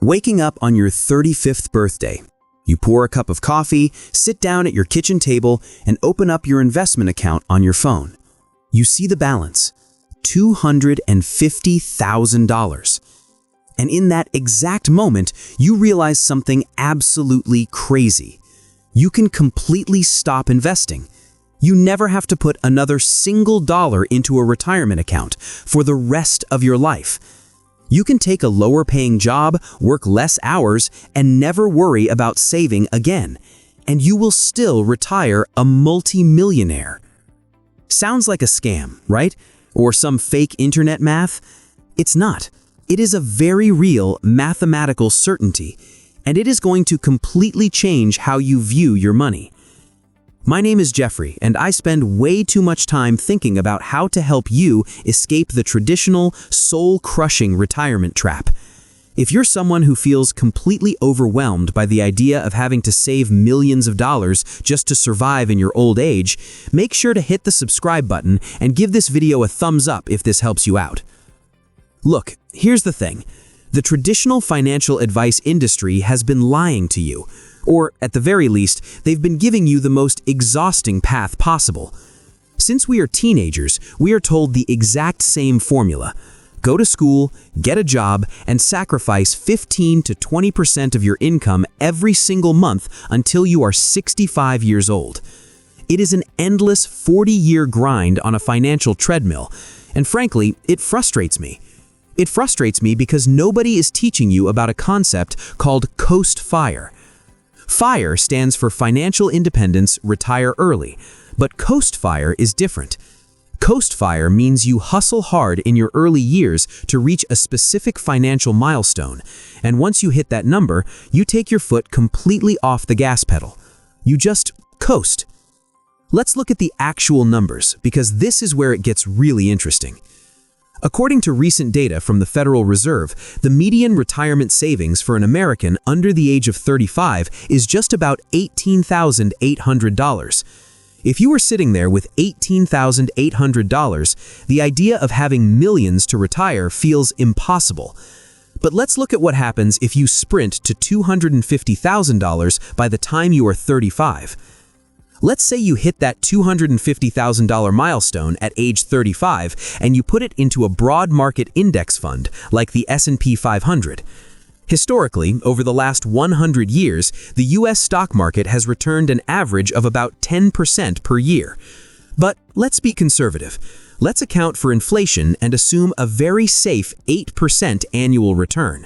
Waking up on your 35th birthday, you pour a cup of coffee, sit down at your kitchen table, and open up your investment account on your phone. You see the balance, $250,000. And in that exact moment, you realize something absolutely crazy. You can completely stop investing. You never have to put another single dollar into a retirement account for the rest of your life. You can take a lower-paying job, work less hours, and never worry about saving again. And you will still retire a multi-millionaire. Sounds like a scam, right? Or some fake internet math? It's not. It is a very real mathematical certainty, and it is going to completely change how you view your money. My name is Jeffrey, and I spend way too much time thinking about how to help you escape the traditional, soul-crushing retirement trap. If you're someone who feels completely overwhelmed by the idea of having to save millions of dollars just to survive in your old age, make sure to hit the subscribe button and give this video a thumbs up if this helps you out. Look, here's the thing. The traditional financial advice industry has been lying to you. Or, at the very least, they've been giving you the most exhausting path possible. Since we are teenagers, we are told the exact same formula. Go to school, get a job, and sacrifice 15 to 20% of your income every single month until you are 65 years old. It is an endless 40-year grind on a financial treadmill, and frankly, it frustrates me. It frustrates me because nobody is teaching you about a concept called Coast FIRE. FIRE stands for Financial Independence, Retire Early, but Coast FIRE is different. Coast FIRE means you hustle hard in your early years to reach a specific financial milestone, and once you hit that number, you take your foot completely off the gas pedal. You just coast. Let's look at the actual numbers, because this is where it gets really interesting. According to recent data from the Federal Reserve, the median retirement savings for an American under the age of 35 is just about $18,800. If you were sitting there with $18,800, the idea of having millions to retire feels impossible. But let's look at what happens if you sprint to $250,000 by the time you are 35. Let's say you hit that $250,000 milestone at age 35 and you put it into a broad market index fund like the S&P 500. Historically, over the last 100 years, the US stock market has returned an average of about 10% per year. But let's be conservative. Let's account for inflation and assume a very safe 8% annual return.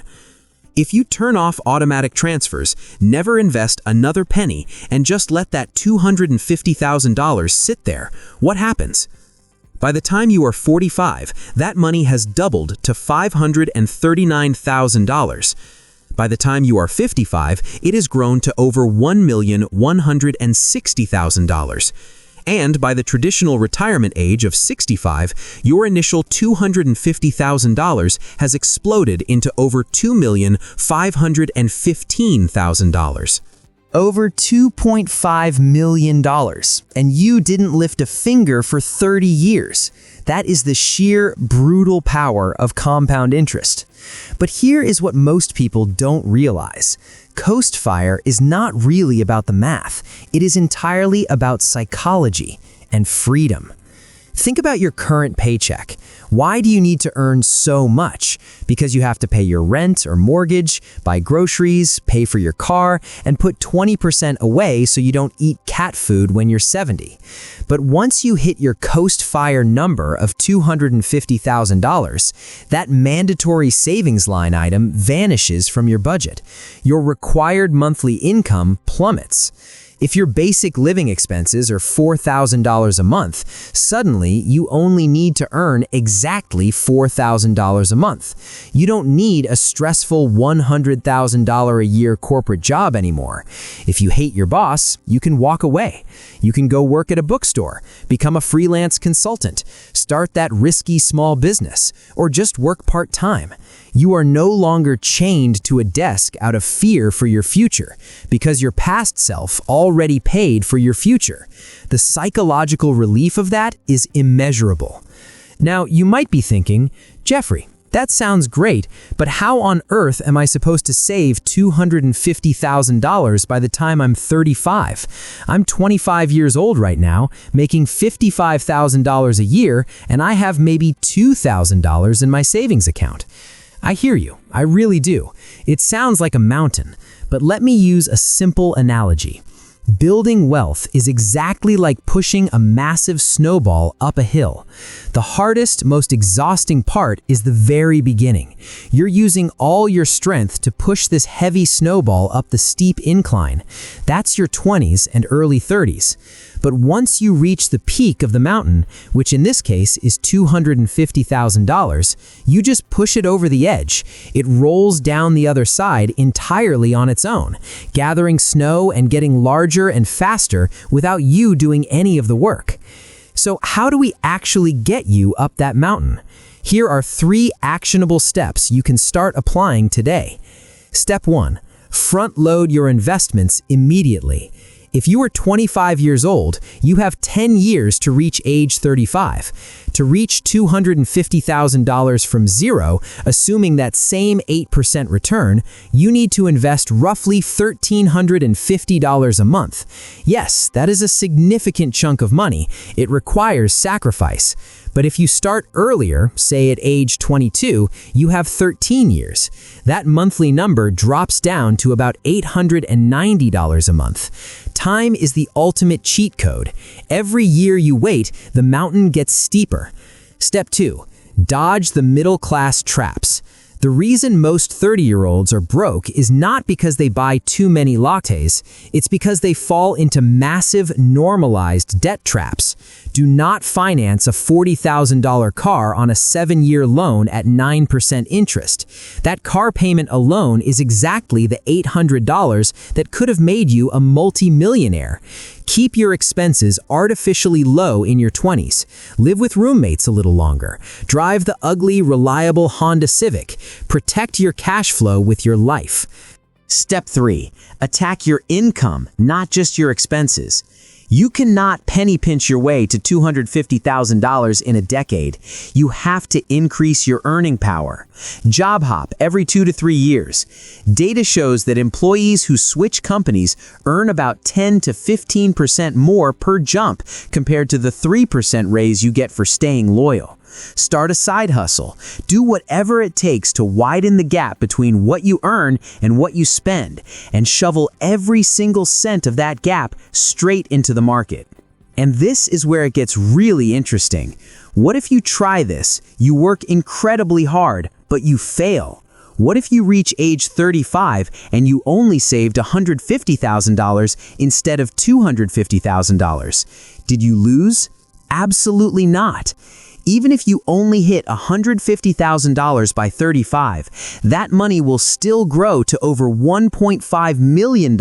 If you turn off automatic transfers, never invest another penny, and just let that $250,000 sit there, what happens? By the time you are 45, that money has doubled to $539,000. By the time you are 55, it has grown to over $1,160,000. And by the traditional retirement age of 65, your initial $250,000 has exploded into over $2,515,000. Over $2.5 million, and you didn't lift a finger for 30 years. That is the sheer, brutal power of compound interest. But here is what most people don't realize. Coast FIRE is not really about the math. It is entirely about psychology and freedom. Think about your current paycheck. Why do you need to earn so much? Because you have to pay your rent or mortgage, buy groceries, pay for your car, and put 20% away so you don't eat cat food when you're 70. But once you hit your Coast FIRE number of $250,000, that mandatory savings line item vanishes from your budget. Your required monthly income plummets. If your basic living expenses are $4,000 a month, suddenly you only need to earn exactly $4,000 a month. You don't need a stressful $100,000 a year corporate job anymore. If you hate your boss, you can walk away. You can go work at a bookstore, become a freelance consultant, start that risky small business, or just work part-time. You are no longer chained to a desk out of fear for your future, because your past self already paid for your future. The psychological relief of that is immeasurable. Now, you might be thinking, Jeffrey, That sounds great, but how on earth am I supposed to save $250,000 by the time I'm 35? I'm 25 years old right now, making $55,000 a year, and I have maybe $2,000 in my savings account. I hear you, I really do. It sounds like a mountain, but let me use a simple analogy. Building wealth is exactly like pushing a massive snowball up a hill. The hardest, most exhausting part is the very beginning. You're using all your strength to push this heavy snowball up the steep incline. That's your 20s and early 30s. But once you reach the peak of the mountain, which in this case is $250,000, you just push it over the edge. It rolls down the other side entirely on its own, gathering snow and getting larger and faster without you doing any of the work. So how do we actually get you up that mountain? Here are 3 actionable steps you can start applying today. Step 1. Front load your investments immediately. If you are 25 years old, you have 10 years to reach age 35. To reach $250,000 from zero, assuming that same 8% return, you need to invest roughly $1,350 a month. Yes, that is a significant chunk of money. It requires sacrifice. But if you start earlier, say at age 22, you have 13 years. That monthly number drops down to about $890 a month. Time is the ultimate cheat code. Every year you wait, the mountain gets steeper. Step 2. Dodge the middle-class traps. The reason most 30-year-olds are broke is not because they buy too many lattes, it's because they fall into massive, normalized debt traps. Do not finance a $40,000 car on a 7-year loan at 9% interest. That car payment alone is exactly the $800 that could have made you a multi-millionaire. Keep your expenses artificially low in your 20s. Live with roommates a little longer. Drive the ugly, reliable Honda Civic. Protect your cash flow with your life. Step 3. Attack your income, not just your expenses. You cannot penny pinch your way to $250,000 in a decade. You have to increase your earning power. Job hop every 2 to 3 years. Data shows that employees who switch companies earn about 10 to 15% more per jump compared to the 3% raise you get for staying loyal. Start a side hustle. Do whatever it takes to widen the gap between what you earn and what you spend, and shovel every single cent of that gap straight into the market. And this is where it gets really interesting. What if you try this, you work incredibly hard, but you fail? What if you reach age 35 and you only saved $150,000 instead of $250,000? Did you lose? Absolutely not. Even if you only hit $150,000 by 35, that money will still grow to over $1.5 million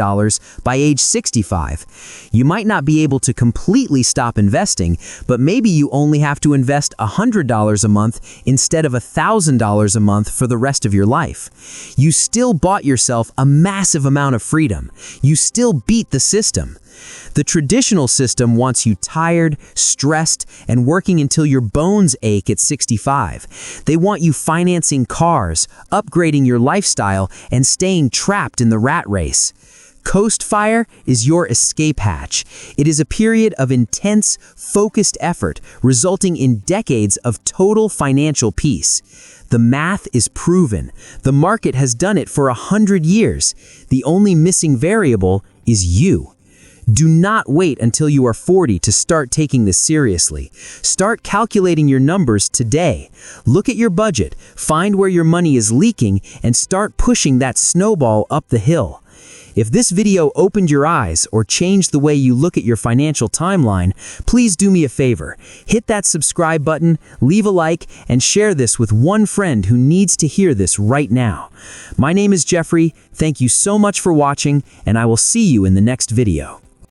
by age 65. You might not be able to completely stop investing, but maybe you only have to invest $100 a month instead of $1,000 a month for the rest of your life. You still bought yourself a massive amount of freedom. You still beat the system. The traditional system wants you tired, stressed, and working until your bones ache at 65. They want you financing cars, upgrading your lifestyle, and staying trapped in the rat race. Coast Fire is your escape hatch. It is a period of intense, focused effort, resulting in decades of total financial peace. The math is proven. The market has done it for 100 years. The only missing variable is you. Do not wait until you are 40 to start taking this seriously. Start calculating your numbers today. Look at your budget, find where your money is leaking, and start pushing that snowball up the hill. If this video opened your eyes or changed the way you look at your financial timeline, please do me a favor. Hit that subscribe button, leave a like, and share this with one friend who needs to hear this right now. My name is Jeffrey. Thank you so much for watching, and I will see you in the next video.